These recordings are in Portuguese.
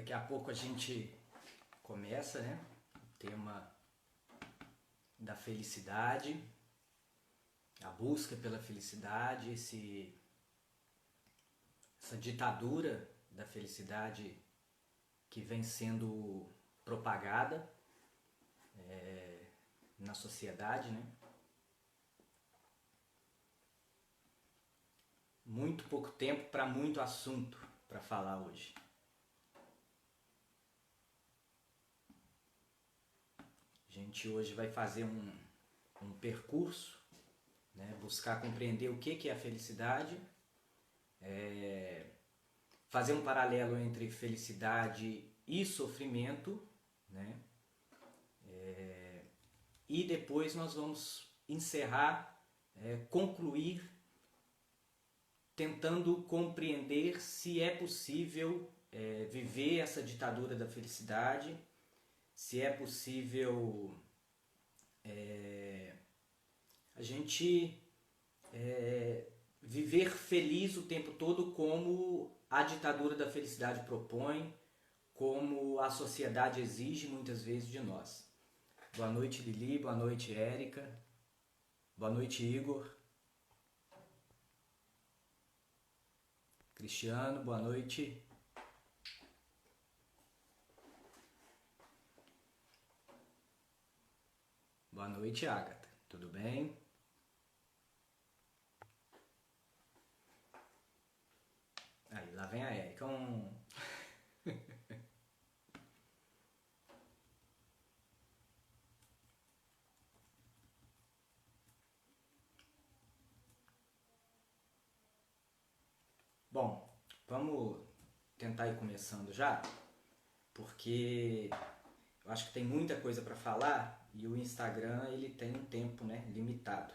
Daqui a pouco a gente começa, né? O tema da felicidade, a busca pela felicidade, essa ditadura da felicidade que vem sendo propagada na sociedade, né? Muito pouco tempo para muito assunto para falar hoje. A gente hoje vai fazer um percurso, né? Buscar compreender o que é a felicidade, fazer um paralelo entre felicidade e sofrimento, né? E depois nós vamos encerrar, concluir, tentando compreender se é possível viver essa ditadura da felicidade, se é possível a gente viver feliz o tempo todo como a ditadura da felicidade propõe, como a sociedade exige muitas vezes de nós. Boa noite, Lili, boa noite, Érica, boa noite, Igor, Cristiano, boa noite. Boa noite, Agatha. Tudo bem? Aí, lá vem a Érica. Bom, vamos tentar ir começando já, porque eu acho que tem muita coisa para falar e o Instagram ele tem um tempo, né, limitado.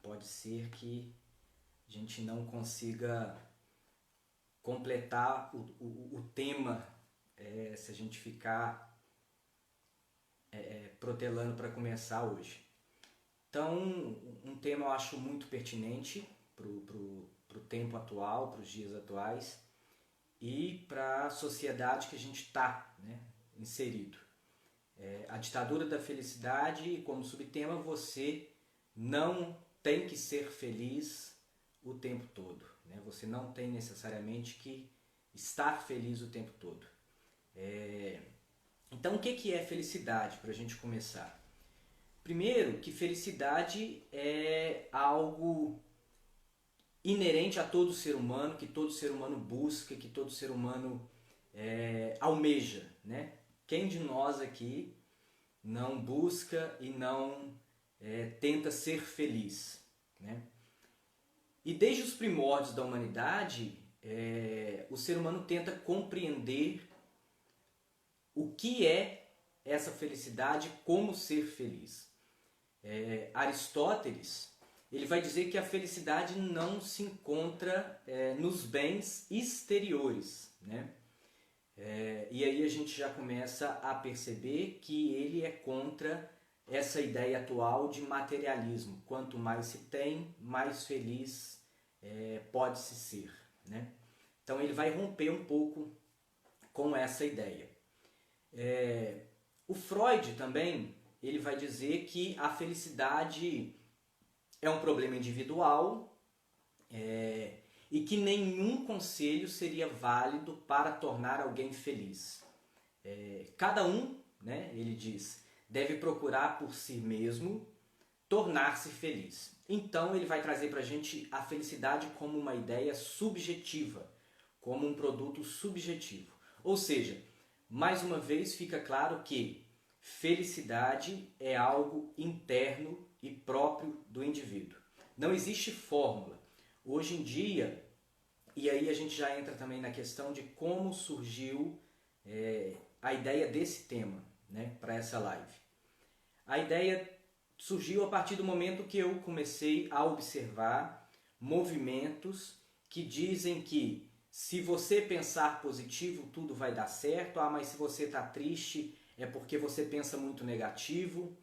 Pode ser que a gente não consiga completar o tema se a gente ficar protelando para começar hoje. Então, um tema eu acho muito pertinente para o tempo atual, para os dias atuais e para a sociedade que a gente está, né, inserido. A ditadura da felicidade e como subtema você não tem que ser feliz o tempo todo, né? Você não tem necessariamente que estar feliz o tempo todo. Então o que é felicidade para a gente começar? Primeiro que felicidade é algo inerente a todo ser humano, que todo ser humano busca, que todo ser humano almeja, né? Quem de nós aqui não busca e não tenta ser feliz, né? E desde os primórdios da humanidade, o ser humano tenta compreender o que é essa felicidade, como ser feliz. Aristóteles ele vai dizer que a felicidade não se encontra nos bens exteriores, né? E aí a gente já começa a perceber que ele é contra essa ideia atual de materialismo. Quanto mais se tem, mais feliz pode-se ser, né? Então ele vai romper um pouco com essa ideia. O Freud também ele vai dizer que a felicidade é um problema individual e que nenhum conselho seria válido para tornar alguém feliz. Cada um, né, ele diz, deve procurar por si mesmo tornar-se feliz. Então ele vai trazer para a gente a felicidade como uma ideia subjetiva, como um produto subjetivo. Ou seja, mais uma vez fica claro que felicidade é algo interno e próprio do indivíduo. Não existe fórmula. Hoje em dia, e aí a gente já entra também na questão de como surgiu a ideia desse tema, né, para essa live. A ideia surgiu a partir do momento que eu comecei a observar movimentos que dizem que se você pensar positivo, tudo vai dar certo. Mas se você está triste, é porque você pensa muito negativo.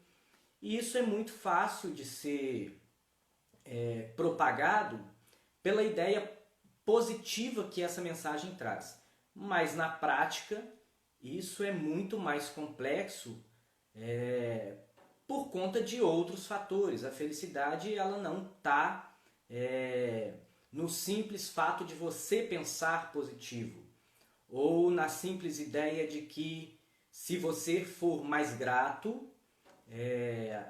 E isso é muito fácil de ser propagado pela ideia positiva que essa mensagem traz. mas na prática isso é muito mais complexo por conta de outros fatores. A felicidade ela não está no simples fato de você pensar positivo, ou na simples ideia de que se você for mais grato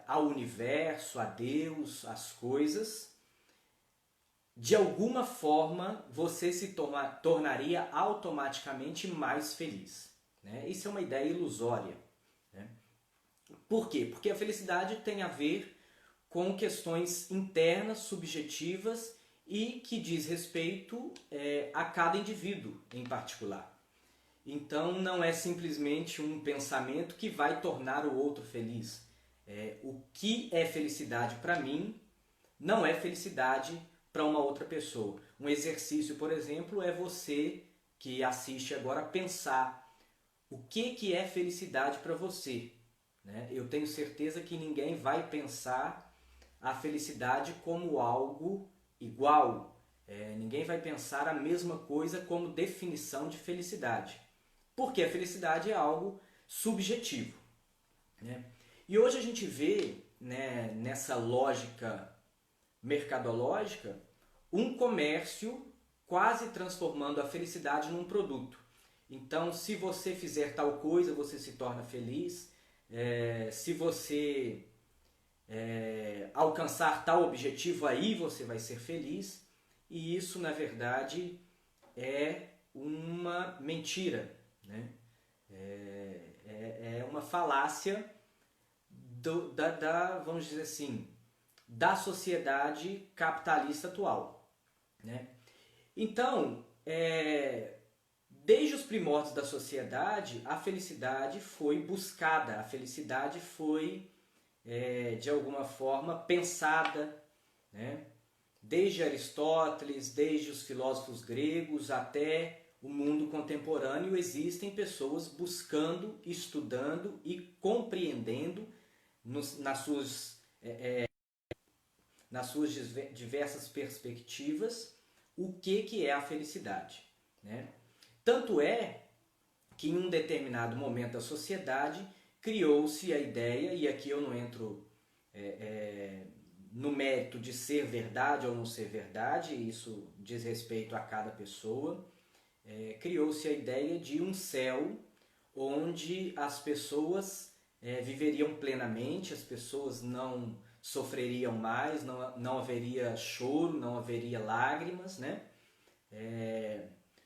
ao universo, a Deus, às coisas, de alguma forma você se tornaria automaticamente mais feliz. Né? Isso é uma ideia ilusória. Né? Por quê? Porque a felicidade tem a ver com questões internas, subjetivas e que diz respeito a cada indivíduo em particular. Então não é simplesmente um pensamento que vai tornar o outro feliz. O que é felicidade para mim não é felicidade para uma outra pessoa. Um exercício, por exemplo, é você que assiste agora pensar o que é felicidade para você. Né? Eu tenho certeza que ninguém vai pensar a felicidade como algo igual. Ninguém vai pensar a mesma coisa como definição de felicidade. Porque a felicidade é algo subjetivo. Né? E hoje a gente vê, né, nessa lógica mercadológica, um comércio quase transformando a felicidade num produto. Então, se você fizer tal coisa, você se torna feliz. Se você alcançar tal objetivo, aí você vai ser feliz. E isso, na verdade, é uma mentira. Né? É uma falácia vamos dizer assim, da sociedade capitalista atual. Né? Então, desde os primórdios da sociedade, a felicidade foi buscada, a felicidade foi, de alguma forma, pensada. Né? Desde Aristóteles, desde os filósofos gregos até o mundo contemporâneo, existem pessoas buscando, estudando e compreendendo nas suas diversas perspectivas o que é a felicidade. Né? Tanto é que em um determinado momento da sociedade criou-se a ideia, e aqui eu não entro no mérito de ser verdade ou não ser verdade, isso diz respeito a cada pessoa, criou-se a ideia de um céu onde as pessoas viveriam plenamente, as pessoas não sofreriam mais, não haveria choro, não haveria lágrimas, né?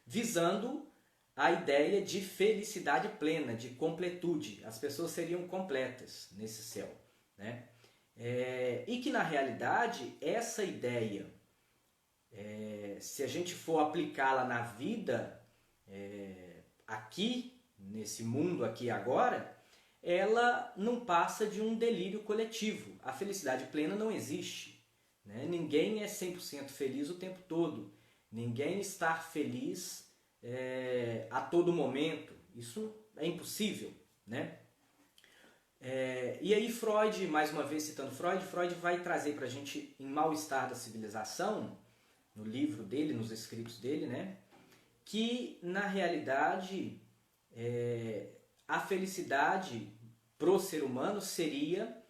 Visando a ideia de felicidade plena, de completude. As pessoas seriam completas nesse céu. Né? E que na realidade essa ideia, se a gente for aplicá-la na vida, aqui, nesse mundo aqui agora, ela não passa de um delírio coletivo. A felicidade plena não existe. Né? Ninguém é 100% feliz o tempo todo. Ninguém está feliz a todo momento. Isso é impossível. Né? E aí Freud, mais uma vez citando Freud vai trazer para a gente em Mal-Estar da Civilização, no livro dele, nos escritos dele, né? Que na realidade a felicidade pro ser humano seria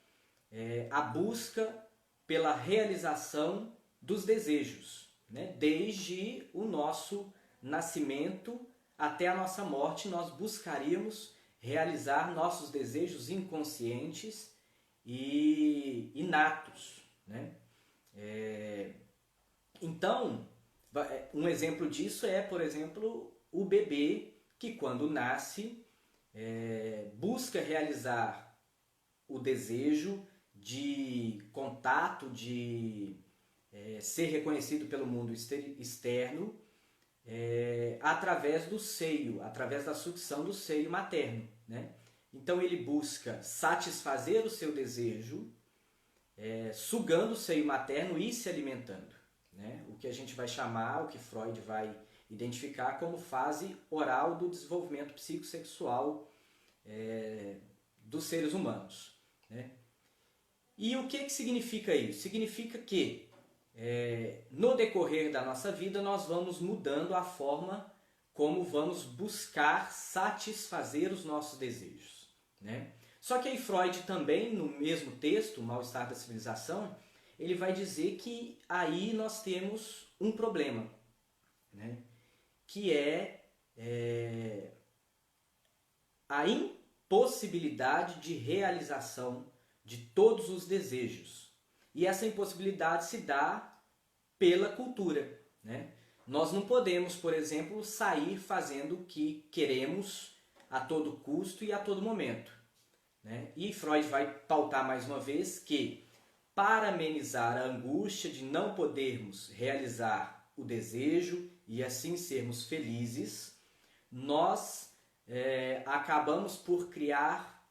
a busca pela realização dos desejos. Né? Desde o nosso nascimento até a nossa morte, nós buscaríamos realizar nossos desejos inconscientes e inatos. Né? Então, um exemplo disso é, por exemplo, o bebê que quando nasce busca realizar o desejo de contato, de ser reconhecido pelo mundo externo através do seio, através da sucção do seio materno. Né? Então ele busca satisfazer o seu desejo sugando o seio materno e se alimentando. Né? O que a gente vai chamar, o que Freud vai identificar como fase oral do desenvolvimento psicossexual dos seres humanos. Né? E o que significa isso? Significa que no decorrer da nossa vida nós vamos mudando a forma como vamos buscar satisfazer os nossos desejos, né? Só que aí Freud também, no mesmo texto, O Mal-Estar da Civilização, ele vai dizer que aí nós temos um problema, né? Que é a impossibilidade de realização de todos os desejos. E essa impossibilidade se dá pela cultura, né? Nós não podemos, por exemplo, sair fazendo o que queremos a todo custo e a todo momento, né? E Freud vai pautar mais uma vez que, para amenizar a angústia de não podermos realizar o desejo e assim sermos felizes, nós acabamos por criar,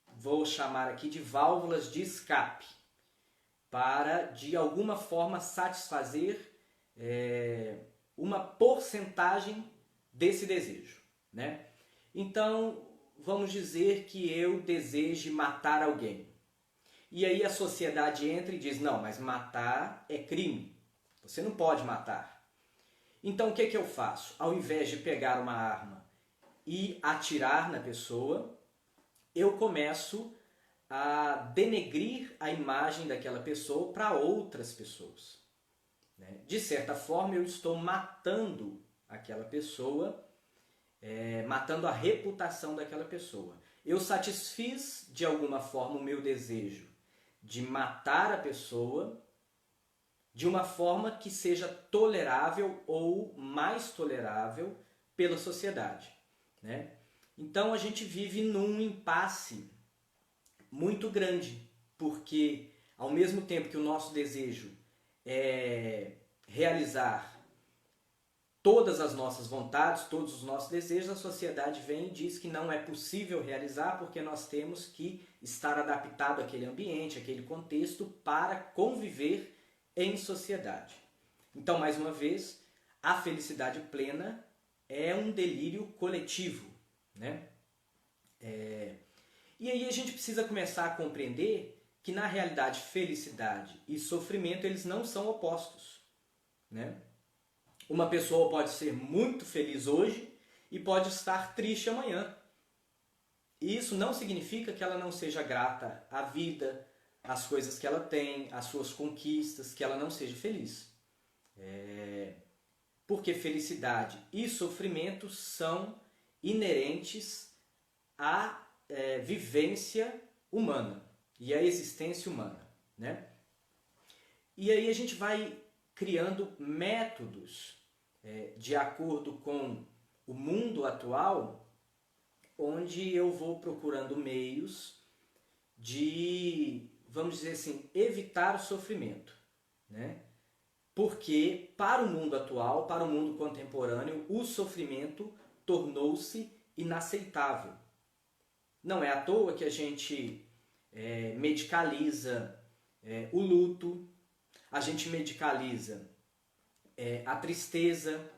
vou chamar aqui de válvulas de escape, para de alguma forma satisfazer uma porcentagem desse desejo, né? Então, vamos dizer que eu deseje matar alguém. E aí a sociedade entra e diz, não, mas matar é crime. Você não pode matar. Então o que eu faço? Ao invés de pegar uma arma e atirar na pessoa, eu começo a denegrir a imagem daquela pessoa para outras pessoas, né? De certa forma, eu estou matando aquela pessoa, matando a reputação daquela pessoa. Eu satisfiz, de alguma forma, o meu desejo de matar a pessoa de uma forma que seja tolerável ou mais tolerável pela sociedade, né? Então a gente vive num impasse muito grande, porque ao mesmo tempo que o nosso desejo é realizar todas as nossas vontades, todos os nossos desejos, a sociedade vem e diz que não é possível realizar porque nós temos que estar adaptado àquele ambiente, àquele contexto para conviver em sociedade. Então, mais uma vez, a felicidade plena é um delírio coletivo, né? E aí a gente precisa começar a compreender que, na realidade, felicidade e sofrimento eles não são opostos, né? Uma pessoa pode ser muito feliz hoje e pode estar triste amanhã. E isso não significa que ela não seja grata à vida, às coisas que ela tem, às suas conquistas, que ela não seja feliz. Porque felicidade e sofrimento são inerentes à vivência humana e à existência humana, né? E aí a gente vai criando métodos de acordo com o mundo atual, onde eu vou procurando meios de, vamos dizer assim, evitar o sofrimento, né? Porque para o mundo atual, para o mundo contemporâneo, o sofrimento tornou-se inaceitável. Não é à toa que a gente medicaliza o luto, a gente medicaliza a tristeza.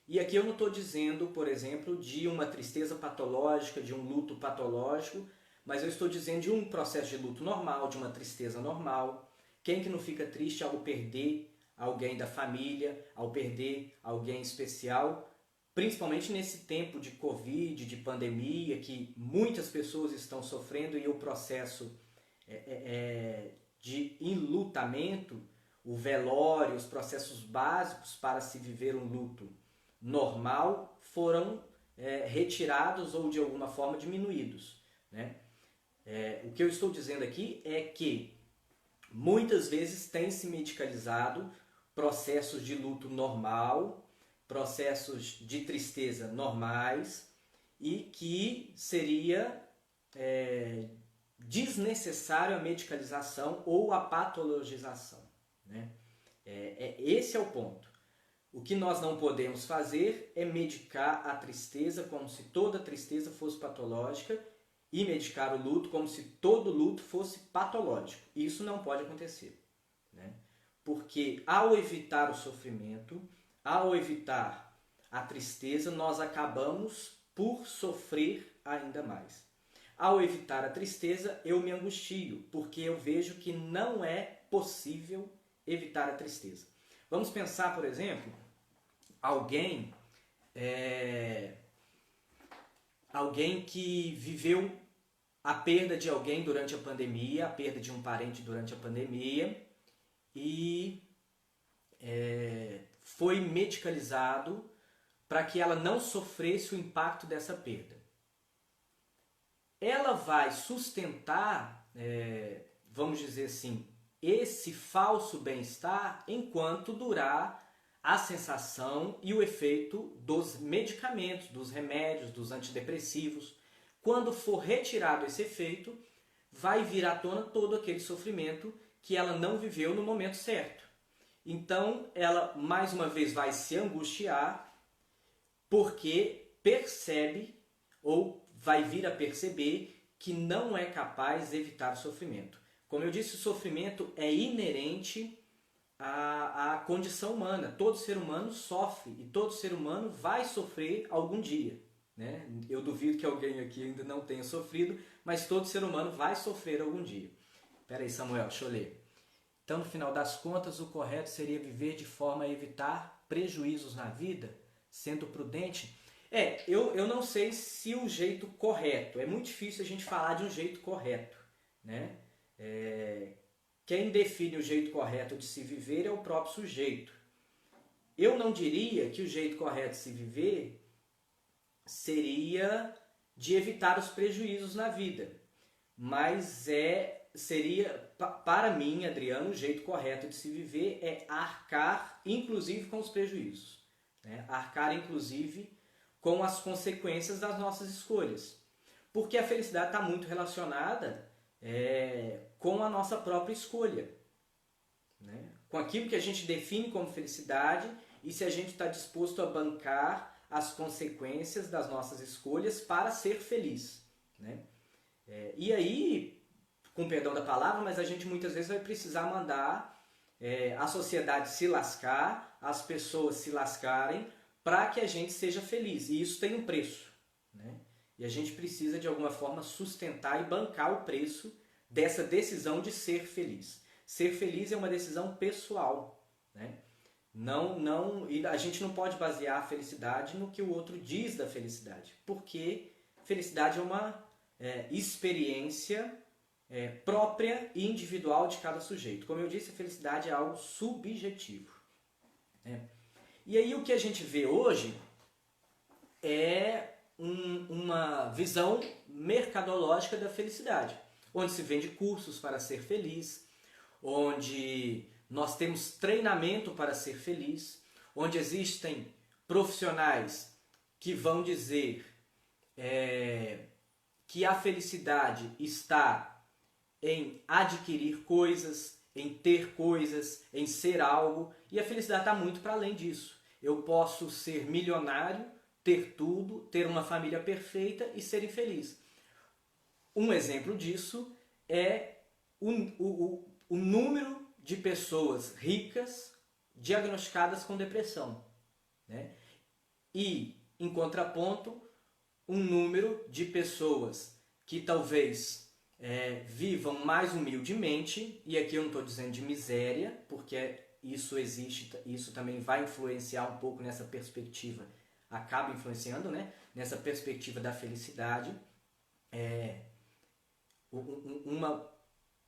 E aqui eu não estou dizendo, por exemplo, de uma tristeza patológica, de um luto patológico, mas eu estou dizendo de um processo de luto normal, de uma tristeza normal. Quem que não fica triste ao perder alguém da família, ao perder alguém especial, principalmente nesse tempo de Covid, de pandemia, que muitas pessoas estão sofrendo e o processo de enlutamento, o velório, os processos básicos para se viver um luto normal foram retirados ou de alguma forma diminuídos, né? O que eu estou dizendo aqui é que muitas vezes tem se medicalizado processos de luto normal, processos de tristeza normais, e que seria desnecessário a medicalização ou a patologização, né? Esse é o ponto. O que nós não podemos fazer é medicar a tristeza como se toda tristeza fosse patológica e medicar o luto como se todo luto fosse patológico. Isso não pode acontecer, né? Porque ao evitar o sofrimento, ao evitar a tristeza, nós acabamos por sofrer ainda mais. Ao evitar a tristeza, eu me angustio, porque eu vejo que não é possível evitar a tristeza. Vamos pensar, por exemplo, alguém alguém que viveu a perda de alguém durante a pandemia, a perda de um parente durante a pandemia e foi medicalizado para que ela não sofresse o impacto dessa perda. Ela vai sustentar, vamos dizer assim, esse falso bem-estar enquanto durar a sensação e o efeito dos medicamentos, dos remédios, dos antidepressivos. Quando for retirado esse efeito, vai vir à tona todo aquele sofrimento que ela não viveu no momento certo. Então, ela mais uma vez vai se angustiar porque percebe ou vai vir a perceber que não é capaz de evitar o sofrimento. Como eu disse, o sofrimento é inerente à condição humana. Todo ser humano sofre e todo ser humano vai sofrer algum dia. Né? Eu duvido que alguém aqui ainda não tenha sofrido, mas todo ser humano vai sofrer algum dia. Espera aí, Samuel, deixa eu ler. Então, no final das contas, o correto seria viver de forma a evitar prejuízos na vida, sendo prudente. Eu não sei se o jeito correto. É muito difícil a gente falar de um jeito correto. Né? Quem define o jeito correto de se viver é o próprio sujeito. Eu não diria que o jeito correto de se viver seria de evitar os prejuízos na vida, mas seria, para mim, Adriano, o jeito correto de se viver é arcar, inclusive, com os prejuízos. Né? Arcar, inclusive, com as consequências das nossas escolhas. Porque a felicidade está muito relacionada com a nossa própria escolha, né? Com aquilo que a gente define como felicidade e se a gente está disposto a bancar as consequências das nossas escolhas para ser feliz. Né? E aí, com perdão da palavra, mas a gente muitas vezes vai precisar mandar a sociedade se lascar, as pessoas se lascarem para que a gente seja feliz. E isso tem um preço. Né? E a gente precisa, de alguma forma, sustentar e bancar o preço dessa decisão de ser feliz. Ser feliz é uma decisão pessoal. Né? E a gente não pode basear a felicidade no que o outro diz da felicidade. Porque felicidade é uma experiência própria e individual de cada sujeito. Como eu disse, a felicidade é algo subjetivo. Né? E aí o que a gente vê hoje é uma visão mercadológica da felicidade, onde se vende cursos para ser feliz, onde nós temos treinamento para ser feliz, onde existem profissionais que vão dizer que a felicidade está em adquirir coisas, em ter coisas, em ser algo, e a felicidade está muito para além disso. Eu posso ser milionário, ter tudo, ter uma família perfeita e ser infeliz. Um exemplo disso é o número de pessoas ricas diagnosticadas com depressão. Né? E, em contraponto, um número de pessoas que talvez vivam mais humildemente, e aqui eu não estou dizendo de miséria, porque isso existe, isso também vai influenciar um pouco nessa perspectiva, acaba influenciando, né? Nessa perspectiva da felicidade. Uma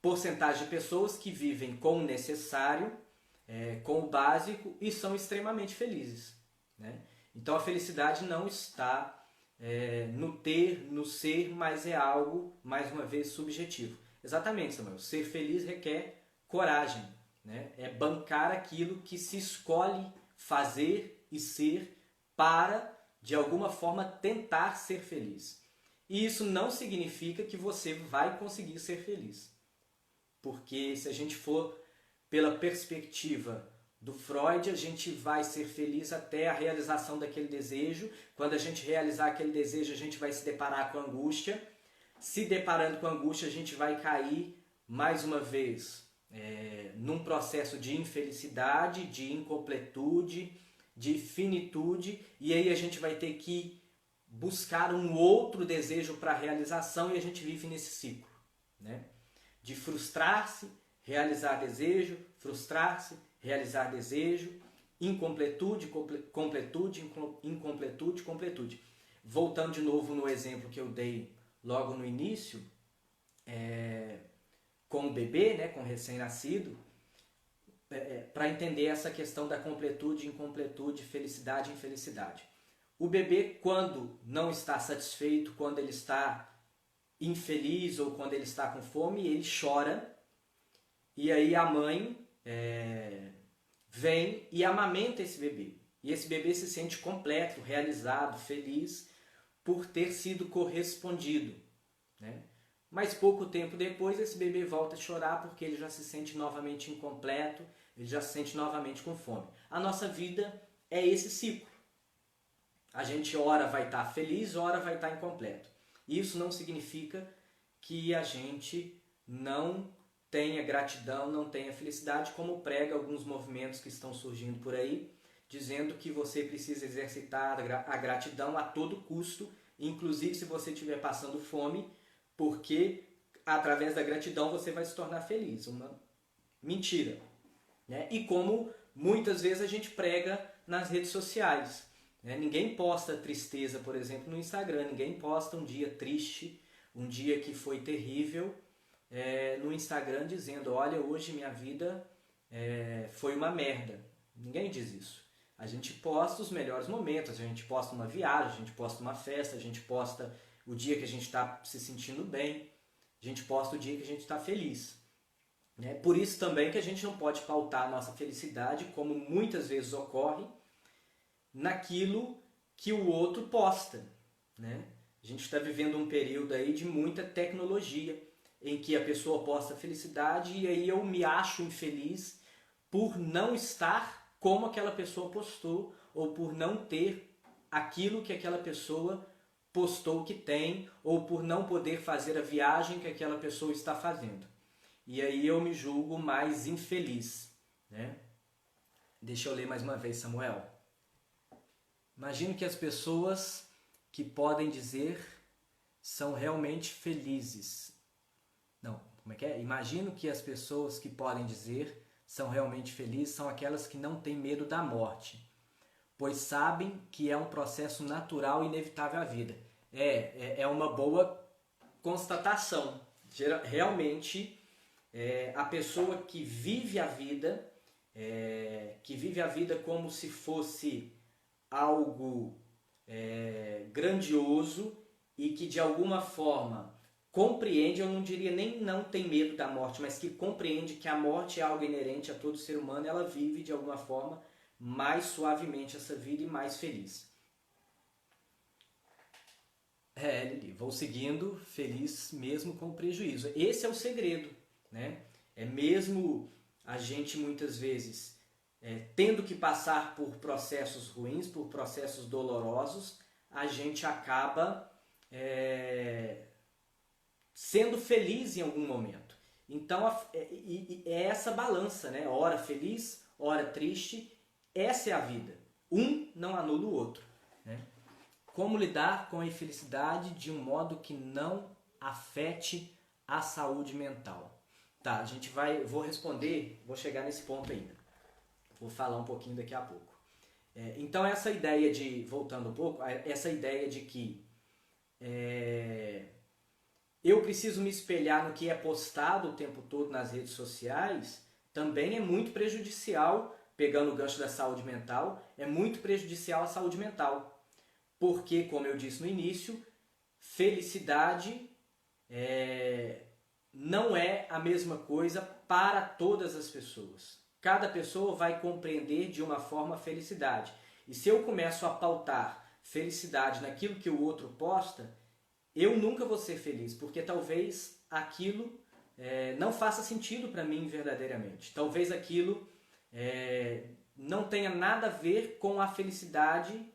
porcentagem de pessoas que vivem com o necessário, com o básico e são extremamente felizes. Né? Então a felicidade não está no ter, no ser, mas é algo, mais uma vez, subjetivo. Exatamente, Samuel. Ser feliz requer coragem. Né? É bancar aquilo que se escolhe fazer e ser para, de alguma forma, tentar ser feliz. E isso não significa que você vai conseguir ser feliz. Porque se a gente for pela perspectiva do Freud, a gente vai ser feliz até a realização daquele desejo. Quando a gente realizar aquele desejo, a gente vai se deparar com angústia. Se deparando com angústia, a gente vai cair, mais uma vez, num processo de infelicidade, de incompletude, de finitude. E aí a gente vai ter que buscar um outro desejo para a realização e a gente vive nesse ciclo. Né? De frustrar-se, realizar desejo, frustrar-se, realizar desejo, incompletude, completude, incompletude, completude. Voltando de novo no exemplo que eu dei logo no início, com o bebê, né, com o recém-nascido, para entender essa questão da completude, incompletude, felicidade e infelicidade. O bebê, quando não está satisfeito, quando ele está infeliz ou quando ele está com fome, ele chora, e aí a mãe vem e amamenta esse bebê. E esse bebê se sente completo, realizado, feliz por ter sido correspondido, né? Mas pouco tempo depois esse bebê volta a chorar porque ele já se sente novamente incompleto, ele já se sente novamente com fome. A nossa vida é esse ciclo. A gente ora vai estar feliz, ora vai estar incompleto. Isso não significa que a gente não tenha gratidão, não tenha felicidade, como prega alguns movimentos que estão surgindo por aí, dizendo que você precisa exercitar a gratidão a todo custo, inclusive se você estiver passando fome, porque através da gratidão você vai se tornar feliz. Uma mentira, né? E como muitas vezes a gente prega nas redes sociais, né? Ninguém posta tristeza, por exemplo, no Instagram, ninguém posta um dia triste, um dia que foi terrível, no Instagram dizendo, olha, hoje minha vida foi uma merda. Ninguém diz isso. A gente posta os melhores momentos, a gente posta uma viagem, a gente posta uma festa, a gente posta o dia que a gente está se sentindo bem, a gente posta o dia que a gente está feliz. Né? Por isso também que a gente não pode pautar a nossa felicidade, como muitas vezes ocorre, naquilo que o outro posta. Né? A gente está vivendo um período aí de muita tecnologia, em que a pessoa posta felicidade e aí eu me acho infeliz por não estar como aquela pessoa postou ou por não ter aquilo que aquela pessoa postou que tem ou por não poder fazer a viagem que aquela pessoa está fazendo. E aí eu me julgo mais infeliz. Né? Deixa eu ler mais uma vez, Samuel. Imagino que as pessoas que podem dizer são realmente felizes. Não, como é que é? Imagino que as pessoas que podem dizer são realmente felizes são aquelas que não têm medo da morte, pois sabem que é um processo natural e inevitável à vida. É uma boa constatação. Realmente, a pessoa que vive a vida, como se fosse algo grandioso e que de alguma forma compreende, eu não diria nem não tem medo da morte, mas que compreende que a morte é algo inerente a todo ser humano, ela vive de alguma forma mais suavemente essa vida e mais feliz. Lili, vou seguindo feliz mesmo com prejuízo. Esse é o segredo, né? É mesmo a gente muitas vezes tendo que passar por processos ruins, por processos dolorosos, a gente acaba sendo feliz em algum momento. Então é essa balança, né? Ora feliz, ora triste, essa é a vida. Um não anula o outro. Né? Como lidar com a infelicidade de um modo que não afete a saúde mental? Tá, vou responder, vou chegar nesse ponto ainda. Vou falar um pouquinho daqui a pouco. Então essa ideia voltando um pouco, essa ideia de que eu preciso me espelhar no que é postado o tempo todo nas redes sociais, também é muito prejudicial, pegando o gancho da saúde mental, é muito prejudicial à saúde mental. Porque, como eu disse no início, felicidade não é a mesma coisa para todas as pessoas. Cada pessoa vai compreender de uma forma a felicidade. E se eu começo a pautar felicidade naquilo que o outro posta, eu nunca vou ser feliz, porque talvez aquilo não faça sentido para mim verdadeiramente. Talvez aquilo não tenha nada a ver com a felicidade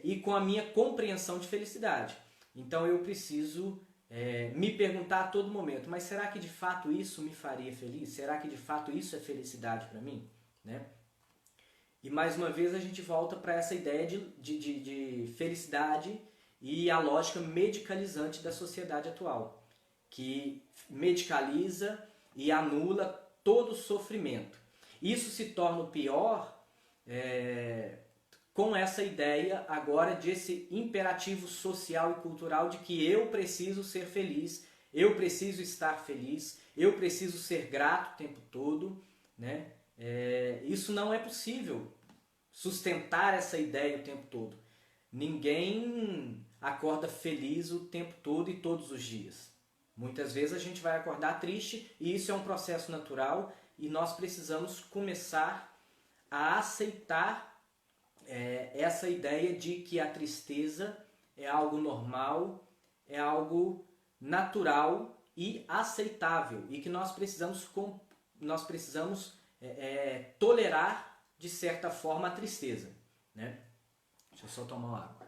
e com a minha compreensão de felicidade. Então eu preciso me perguntar a todo momento, mas será que de fato isso me faria feliz? Será que de fato isso é felicidade para mim? Né? E mais uma vez a gente volta para essa ideia de felicidade e a lógica medicalizante da sociedade atual, que medicaliza e anula todo o sofrimento. Isso se torna o pior com essa ideia agora desse imperativo social e cultural de que eu preciso ser feliz, eu preciso estar feliz, eu preciso ser grato o tempo todo, né? Isso não é possível, sustentar essa ideia o tempo todo. Ninguém acorda feliz o tempo todo e todos os dias. Muitas vezes a gente vai acordar triste e isso é um processo natural e nós precisamos começar a aceitar essa ideia de que a tristeza é algo normal, é algo natural e aceitável e que nós precisamos tolerar de certa forma a tristeza, né? Deixa eu só tomar uma água.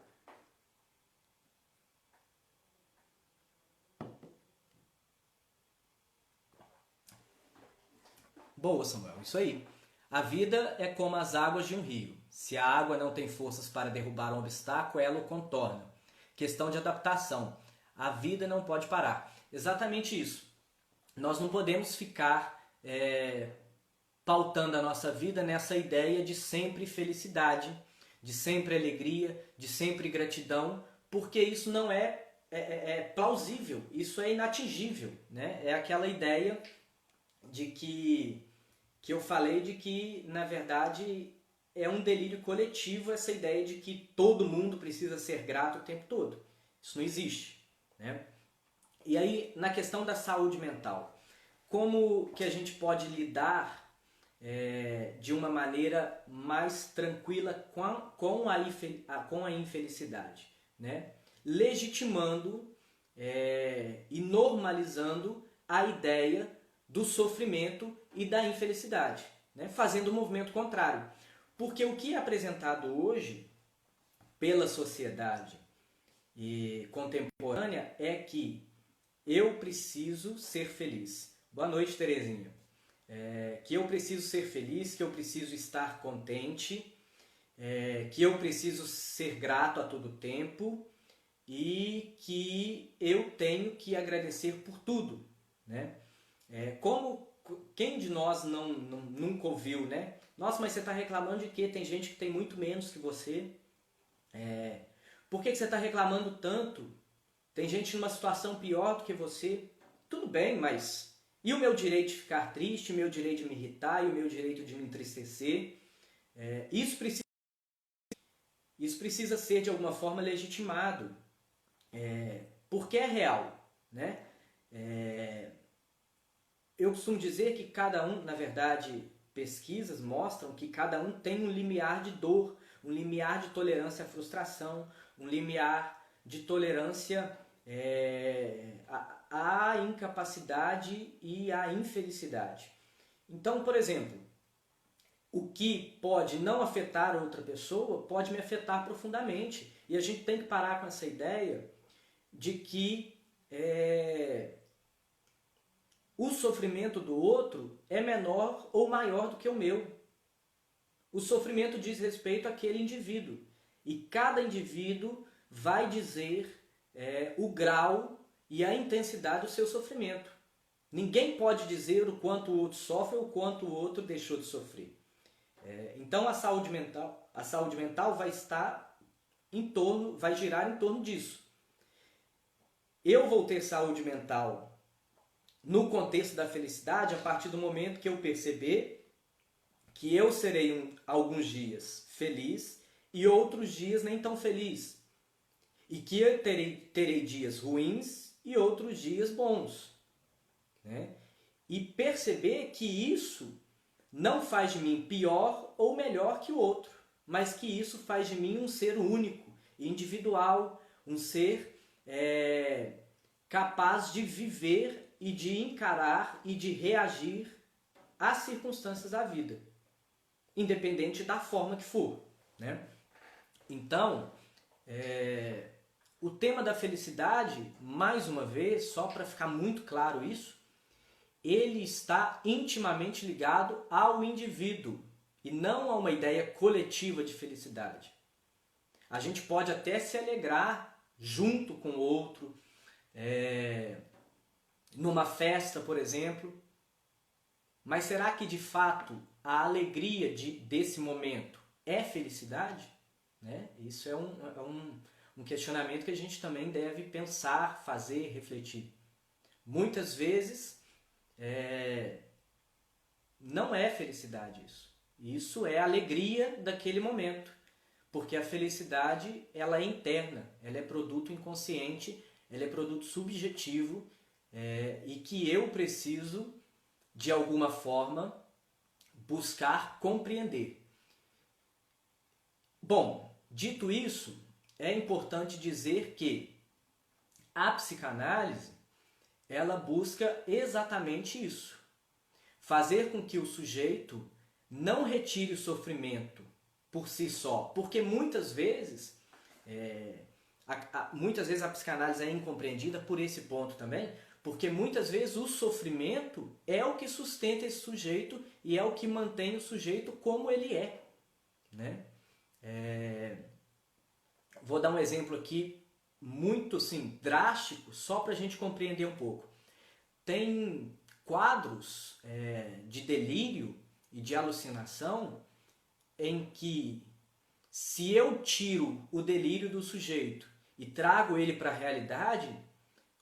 Boa, Samuel, isso aí. A vida é como as águas de um rio. Se a água não tem forças para derrubar um obstáculo, ela o contorna. Questão de adaptação. A vida não pode parar. Exatamente isso. Nós não podemos ficar pautando a nossa vida nessa ideia de sempre felicidade, de sempre alegria, de sempre gratidão, porque isso não é plausível, isso é inatingível, né? É aquela ideia de que eu falei de que, na verdade, é um delírio coletivo essa ideia de que todo mundo precisa ser grato o tempo todo. Isso não existe, né? E aí, na questão da saúde mental, como que a gente pode lidar de uma maneira mais tranquila com a infelicidade, né? Legitimando e normalizando a ideia do sofrimento e da infelicidade, né? Fazendo o movimento contrário. Porque o que é apresentado hoje pela sociedade contemporânea é que eu preciso ser feliz. Boa noite, Terezinha. Que eu preciso ser feliz, que eu preciso estar contente, que eu preciso ser grato a todo tempo e que eu tenho que agradecer por tudo, né? Quem de nós nunca ouviu, né? Nossa, mas você está reclamando de quê? Tem gente que tem muito menos que você. Por que você está reclamando tanto? Tem gente numa situação pior do que você. Tudo bem, mas e o meu direito de ficar triste, o meu direito de me irritar e o meu direito de me entristecer? Isso precisa ser de alguma forma legitimado, porque é real, né? Eu costumo dizer que cada um, na verdade, pesquisas mostram que cada um tem um limiar de dor, um limiar de tolerância à frustração, um limiar de tolerância à incapacidade e à infelicidade. Então, por exemplo, o que pode não afetar outra pessoa pode me afetar profundamente. E a gente tem que parar com essa ideia de que o sofrimento do outro é menor ou maior do que o meu. O sofrimento diz respeito àquele indivíduo. E cada indivíduo vai dizer o grau e a intensidade do seu sofrimento. Ninguém pode dizer o quanto o outro sofre ou o quanto o outro deixou de sofrer. Então a saúde mental vai estar vai girar em torno disso. Eu vou ter saúde mental no contexto da felicidade a partir do momento que eu perceber que eu serei alguns dias feliz e outros dias nem tão feliz. E que eu terei dias ruins e outros dias bons, né? E perceber que isso não faz de mim pior ou melhor que o outro, mas que isso faz de mim um ser único, individual, um ser capaz de viver e de encarar e de reagir às circunstâncias da vida, independente da forma que for, né? Então, o tema da felicidade, mais uma vez, só para ficar muito claro isso, ele está intimamente ligado ao indivíduo e não a uma ideia coletiva de felicidade. A gente pode até se alegrar junto com o outro, numa festa, por exemplo, mas será que de fato a alegria desse momento é felicidade? Né? Isso é um questionamento que a gente também deve pensar, fazer, refletir. Muitas vezes não é felicidade isso. Isso é alegria daquele momento. Porque a felicidade, ela é interna, ela é produto inconsciente, ela é produto subjetivo e que eu preciso, de alguma forma, buscar compreender. Bom, dito isso, é importante dizer que a psicanálise, ela busca exatamente isso. Fazer com que o sujeito não retire o sofrimento por si só. Porque muitas vezes a psicanálise é incompreendida por esse ponto também, porque muitas vezes o sofrimento é o que sustenta esse sujeito e é o que mantém o sujeito como ele é. Né? Vou dar um exemplo aqui muito assim, drástico, só para a gente compreender um pouco. Tem quadros de delírio e de alucinação em que, se eu tiro o delírio do sujeito e trago ele para a realidade,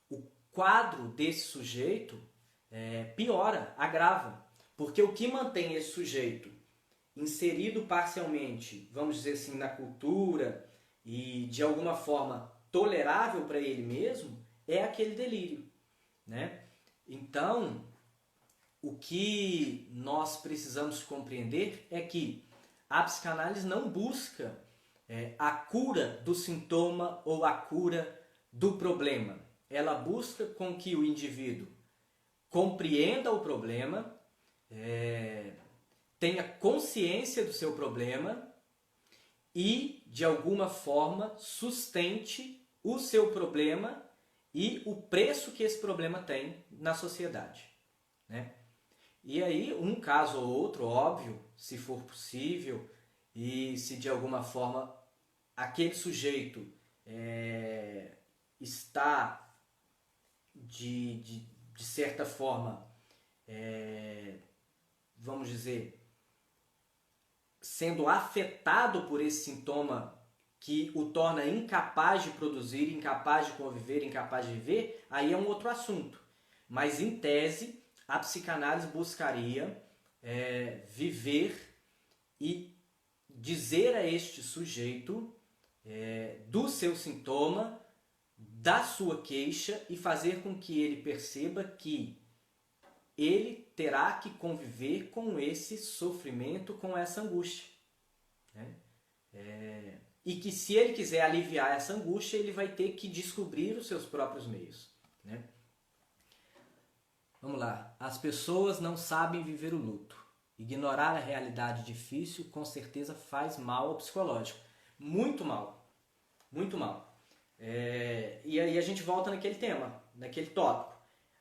o quadro desse sujeito piora, agrava. Porque o que mantém esse sujeito inserido parcialmente, vamos dizer assim, na cultura e de alguma forma tolerável para ele mesmo, é aquele delírio. Né? Então, o que nós precisamos compreender é que a psicanálise não busca a cura do sintoma ou a cura do problema. Ela busca com que o indivíduo compreenda o problema, tenha consciência do seu problema e, de alguma forma, sustente o seu problema e o preço que esse problema tem na sociedade. Né? E aí, um caso ou outro, óbvio, se for possível, e se de alguma forma aquele sujeito está, de certa forma, vamos dizer, sendo afetado por esse sintoma que o torna incapaz de produzir, incapaz de conviver, incapaz de viver, aí é um outro assunto. Mas, em tese, a psicanálise buscaria viver e dizer a este sujeito do seu sintoma, da sua queixa, e fazer com que ele perceba que ele terá que conviver com esse sofrimento, com essa angústia. Né? E que, se ele quiser aliviar essa angústia, ele vai ter que descobrir os seus próprios meios. Né? Vamos lá. As pessoas não sabem viver o luto. Ignorar a realidade difícil com certeza faz mal ao psicológico. Muito mal. Muito mal. E aí a gente volta naquele tema, naquele tópico.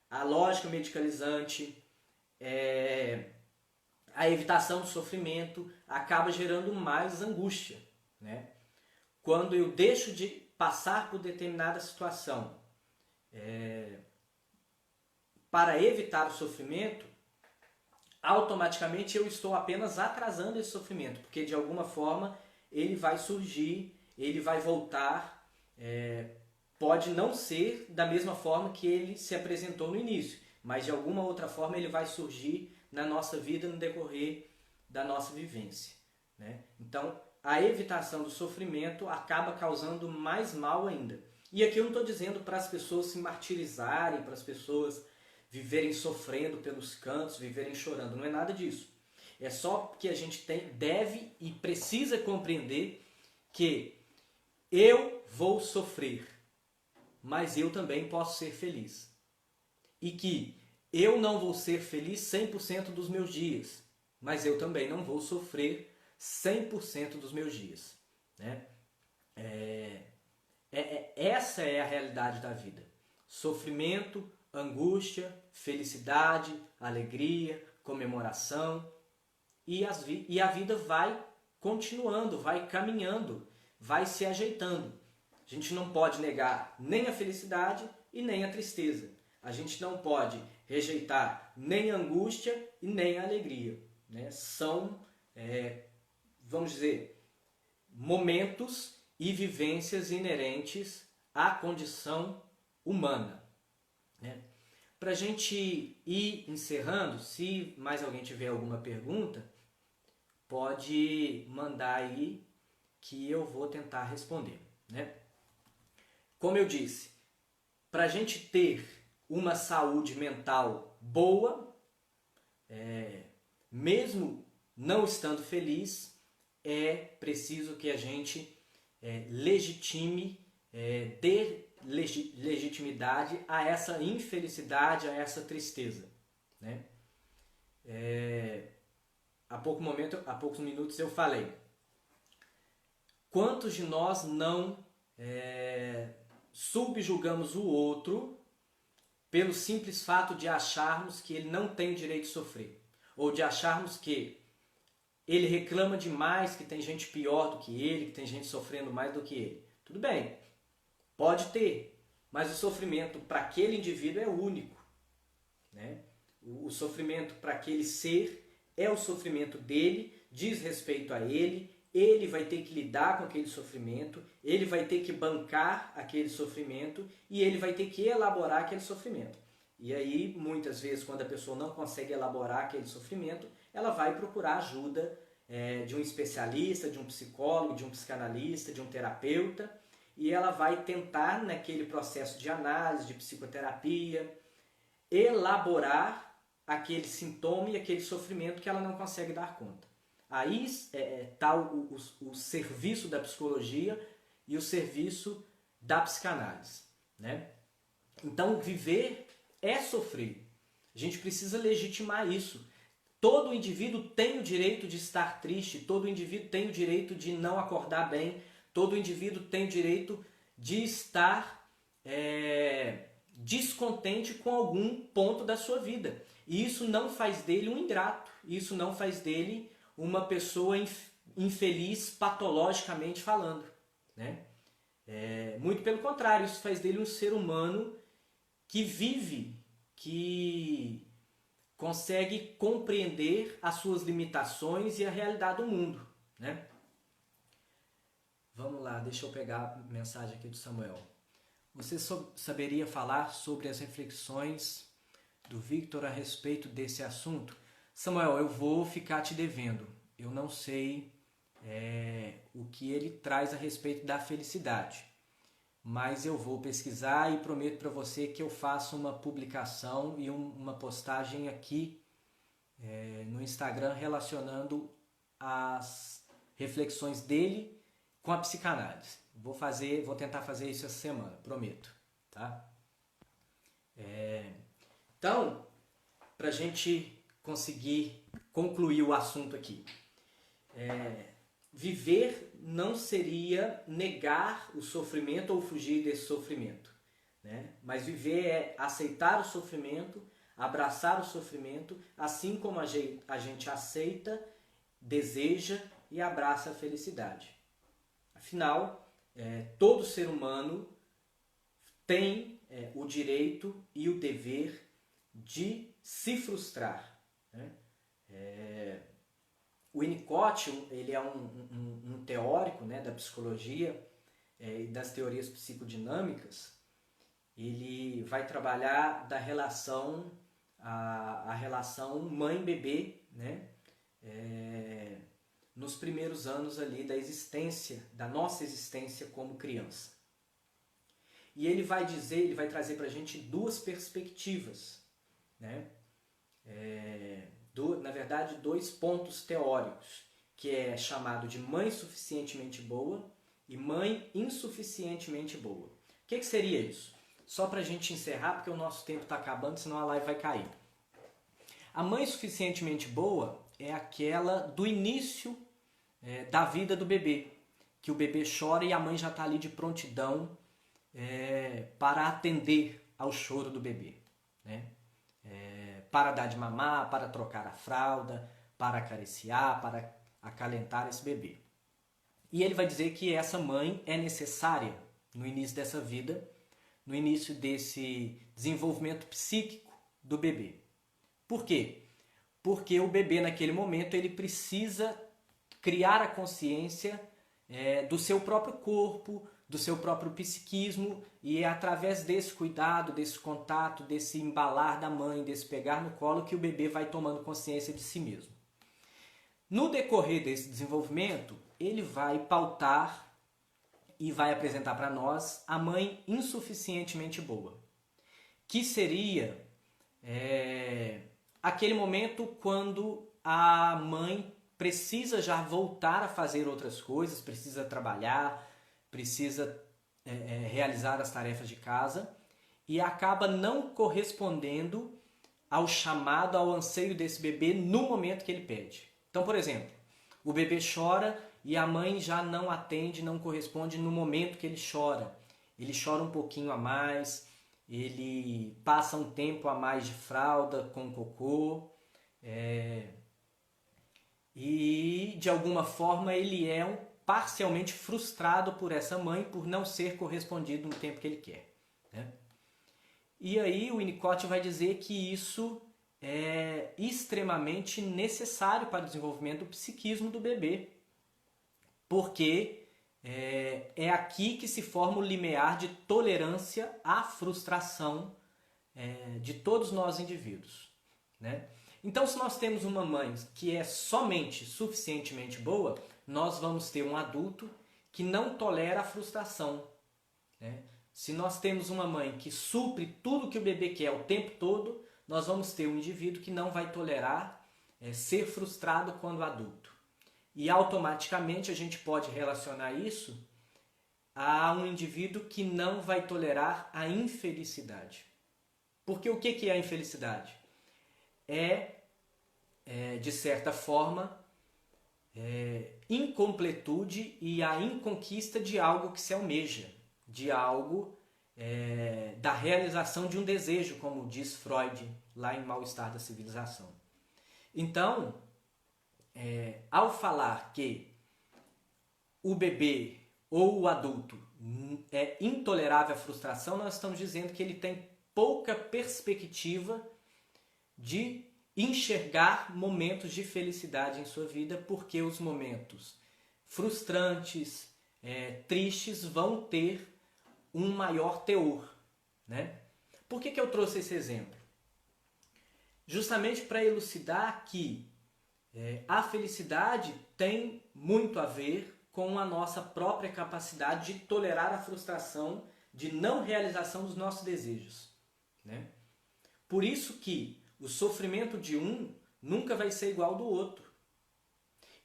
A lógica medicalizante, a evitação do sofrimento acaba gerando mais angústia. Né? Quando eu deixo de passar por determinada situação para evitar o sofrimento, automaticamente eu estou apenas atrasando esse sofrimento, porque de alguma forma ele vai surgir, ele vai voltar, pode não ser da mesma forma que ele se apresentou no início, mas de alguma outra forma ele vai surgir na nossa vida no decorrer da nossa vivência. Né? Então, a evitação do sofrimento acaba causando mais mal ainda. E aqui eu não estou dizendo para as pessoas se martirizarem, para as pessoas viverem sofrendo pelos cantos, viverem chorando. Não é nada disso. É só que a gente deve e precisa compreender que eu vou sofrer, mas eu também posso ser feliz. E que eu não vou ser feliz 100% dos meus dias, mas eu também não vou sofrer 100% dos meus dias. Né? Essa é a realidade da vida. Sofrimento, angústia, felicidade, alegria, comemoração. E a vida vai continuando, vai caminhando, vai se ajeitando. A gente não pode negar nem a felicidade e nem a tristeza. A gente não pode rejeitar nem a angústia e nem a alegria. Né? São, vamos dizer, momentos e vivências inerentes à condição humana, né? Para a gente ir encerrando, se mais alguém tiver alguma pergunta, pode mandar aí que eu vou tentar responder, né? Como eu disse, para a gente ter uma saúde mental boa, mesmo não estando feliz, é preciso que a gente legitime, dê legitimidade a essa infelicidade, a essa tristeza, né? Há poucos minutos eu falei, quantos de nós não subjugamos o outro pelo simples fato de acharmos que ele não tem o direito de sofrer, ou de acharmos que ele reclama demais, que tem gente pior do que ele, que tem gente sofrendo mais do que ele. Tudo bem, pode ter, mas o sofrimento para aquele indivíduo é único, né? O sofrimento para aquele ser é o sofrimento dele, diz respeito a ele, ele vai ter que lidar com aquele sofrimento, ele vai ter que bancar aquele sofrimento e ele vai ter que elaborar aquele sofrimento. E aí, muitas vezes, quando a pessoa não consegue elaborar aquele sofrimento, ela vai procurar ajuda de um especialista, de um psicólogo, de um psicanalista, de um terapeuta, e ela vai tentar, naquele processo de análise, de psicoterapia, elaborar aquele sintoma e aquele sofrimento que ela não consegue dar conta. Aí está o serviço da psicologia e o serviço da psicanálise, né? Então, viver é sofrer. A gente precisa legitimar isso. Todo indivíduo tem o direito de estar triste, todo indivíduo tem o direito de não acordar bem, todo indivíduo tem o direito de estar descontente com algum ponto da sua vida. E isso não faz dele um ingrato, isso não faz dele uma pessoa infeliz patologicamente falando, né? Muito pelo contrário, isso faz dele um ser humano que vive, que consegue compreender as suas limitações e a realidade do mundo, né? Vamos lá, deixa eu pegar a mensagem aqui do Samuel. Você saberia falar sobre as reflexões do Victor a respeito desse assunto? Samuel, eu vou ficar te devendo. Eu não sei o que ele traz a respeito da felicidade, mas eu vou pesquisar e prometo para você que eu faço uma publicação e uma postagem aqui no Instagram relacionando as reflexões dele com a psicanálise. Vou tentar fazer isso essa semana, prometo, tá? Então, para a gente conseguir concluir o assunto aqui, viver não seria negar o sofrimento ou fugir desse sofrimento, né? Mas viver é aceitar o sofrimento, abraçar o sofrimento, assim como a gente aceita, deseja e abraça a felicidade. Afinal, todo ser humano tem o direito e o dever de se frustrar, né? O Winnicott, ele é um teórico, né, da psicologia e das teorias psicodinâmicas. Ele vai trabalhar da relação, a relação mãe-bebê, né, nos primeiros anos ali da existência, da nossa existência como criança. E ele vai trazer para a gente duas perspectivas, né? Na verdade, dois pontos teóricos, que é chamado de mãe suficientemente boa e mãe insuficientemente boa. O que seria isso? Só para a gente encerrar, porque o nosso tempo está acabando, senão a live vai cair. A mãe suficientemente boa é aquela do início da vida do bebê, que o bebê chora e a mãe já está ali de prontidão para atender ao choro do bebê, né? Para dar de mamar, para trocar a fralda, para acariciar, para acalentar esse bebê. E ele vai dizer que essa mãe é necessária no início dessa vida, no início desse desenvolvimento psíquico do bebê. Por quê? Porque o bebê naquele momento ele precisa criar a consciência do seu próprio corpo, do seu próprio psiquismo, e é através desse cuidado, desse contato, desse embalar da mãe, desse pegar no colo, que o bebê vai tomando consciência de si mesmo. No decorrer desse desenvolvimento, ele vai pautar e vai apresentar para nós a mãe insuficientemente boa, que seria aquele momento quando a mãe precisa já voltar a fazer outras coisas, precisa trabalhar, precisa realizar as tarefas de casa e acaba não correspondendo ao chamado, ao anseio desse bebê no momento que ele pede. Então, por exemplo, o bebê chora e a mãe já não atende, não corresponde no momento que ele chora. Ele chora um pouquinho a mais, ele passa um tempo a mais de fralda com cocô, e de alguma forma ele é parcialmente frustrado por essa mãe por não ser correspondido no tempo que ele quer, né? E aí o Winnicott vai dizer que isso é extremamente necessário para o desenvolvimento do psiquismo do bebê, porque é aqui que se forma o limiar de tolerância à frustração de todos nós indivíduos, né? Então, se nós temos uma mãe que é somente suficientemente boa, nós vamos ter um adulto que não tolera a frustração, né? Se nós temos uma mãe que supre tudo que o bebê quer o tempo todo, nós vamos ter um indivíduo que não vai tolerar ser frustrado quando adulto. E automaticamente a gente pode relacionar isso a um indivíduo que não vai tolerar a infelicidade. Porque o que é a infelicidade? De certa forma, incompletude e a inconquista de algo que se almeja, de algo, da realização de um desejo, como diz Freud lá em Mal-Estar da Civilização. Então, ao falar que o bebê ou o adulto é intolerável à frustração, nós estamos dizendo que ele tem pouca perspectiva de enxergar momentos de felicidade em sua vida, porque os momentos frustrantes, tristes, vão ter um maior teor, né? Por que eu trouxe esse exemplo? Justamente para elucidar que a felicidade tem muito a ver com a nossa própria capacidade de tolerar a frustração, de não realização dos nossos desejos, né? Por isso que o sofrimento de um nunca vai ser igual ao do outro.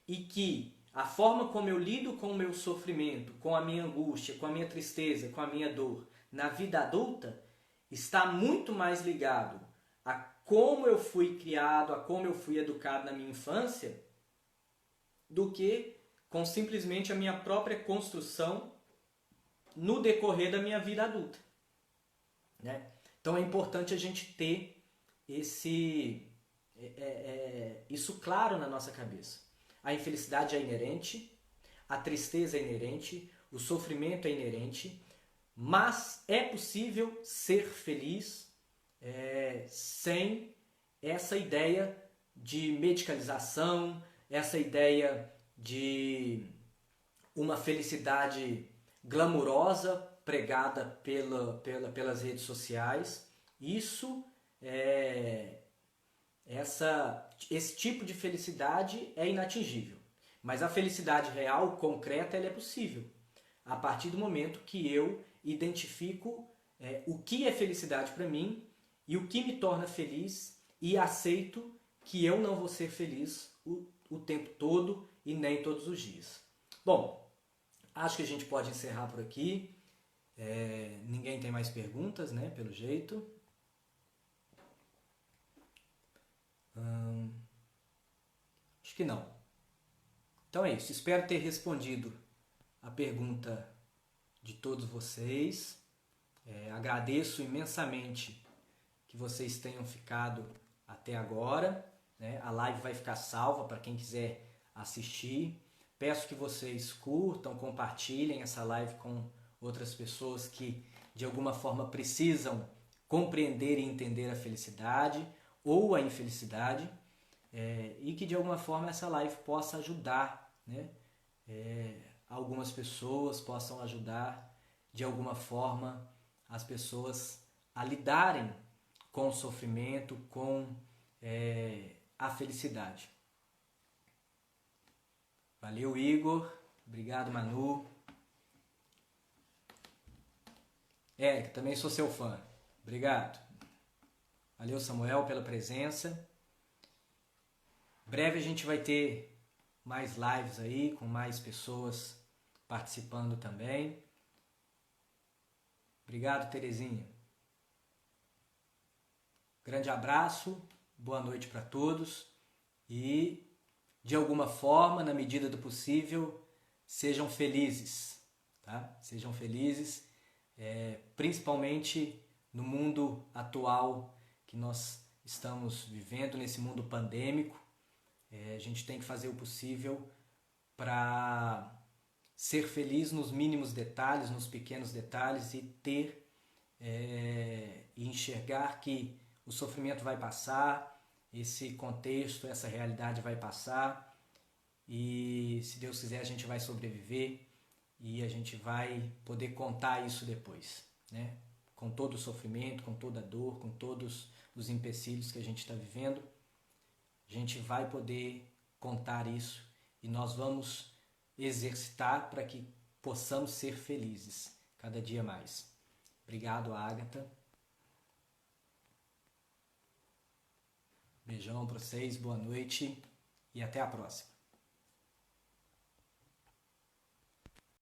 E que a forma como eu lido com o meu sofrimento, com a minha angústia, com a minha tristeza, com a minha dor, na vida adulta, está muito mais ligado a como eu fui criado, a como eu fui educado na minha infância, do que com simplesmente a minha própria construção no decorrer da minha vida adulta, né? Então é importante a gente ter isso claro na nossa cabeça. A infelicidade é inerente, a tristeza é inerente, o sofrimento é inerente, mas é possível ser feliz sem essa ideia de medicalização, essa ideia de uma felicidade glamurosa pregada pelas redes sociais. Esse tipo de felicidade é inatingível. Mas a felicidade real, concreta, ela é possível. A partir do momento que eu identifico o que é felicidade para mim e o que me torna feliz e aceito que eu não vou ser feliz o tempo todo e nem todos os dias. Bom, acho que a gente pode encerrar por aqui. Ninguém tem mais perguntas, né, pelo jeito. Acho que não. Então é isso. Espero ter respondido a pergunta de todos vocês. Agradeço imensamente que vocês tenham ficado até agora, né? A live vai ficar salva para quem quiser assistir. Peço que vocês curtam, compartilhem essa live com outras pessoas que de alguma forma precisam compreender e entender a felicidade ou a infelicidade, e que de alguma forma essa live possa ajudar, né, algumas pessoas, possam ajudar de alguma forma as pessoas a lidarem com o sofrimento, com a felicidade. Valeu, Igor. Obrigado, Manu. Que também sou seu fã. Obrigado. Valeu, Samuel, pela presença. Breve a gente vai ter mais lives aí, com mais pessoas participando também. Obrigado, Terezinha. Grande abraço, boa noite para todos e, de alguma forma, na medida do possível, sejam felizes, tá? Sejam felizes, principalmente no mundo atual que nós estamos vivendo, nesse mundo pandêmico. A gente tem que fazer o possível para ser feliz nos mínimos detalhes, nos pequenos detalhes e ter e enxergar que o sofrimento vai passar, esse contexto, essa realidade vai passar e, se Deus quiser, a gente vai sobreviver e a gente vai poder contar isso depois, né? Com todo o sofrimento, com toda a dor, com todos os empecilhos que a gente está vivendo, a gente vai poder contar isso e nós vamos exercitar para que possamos ser felizes cada dia mais. Obrigado, Ágata. Beijão para vocês, boa noite e até a próxima.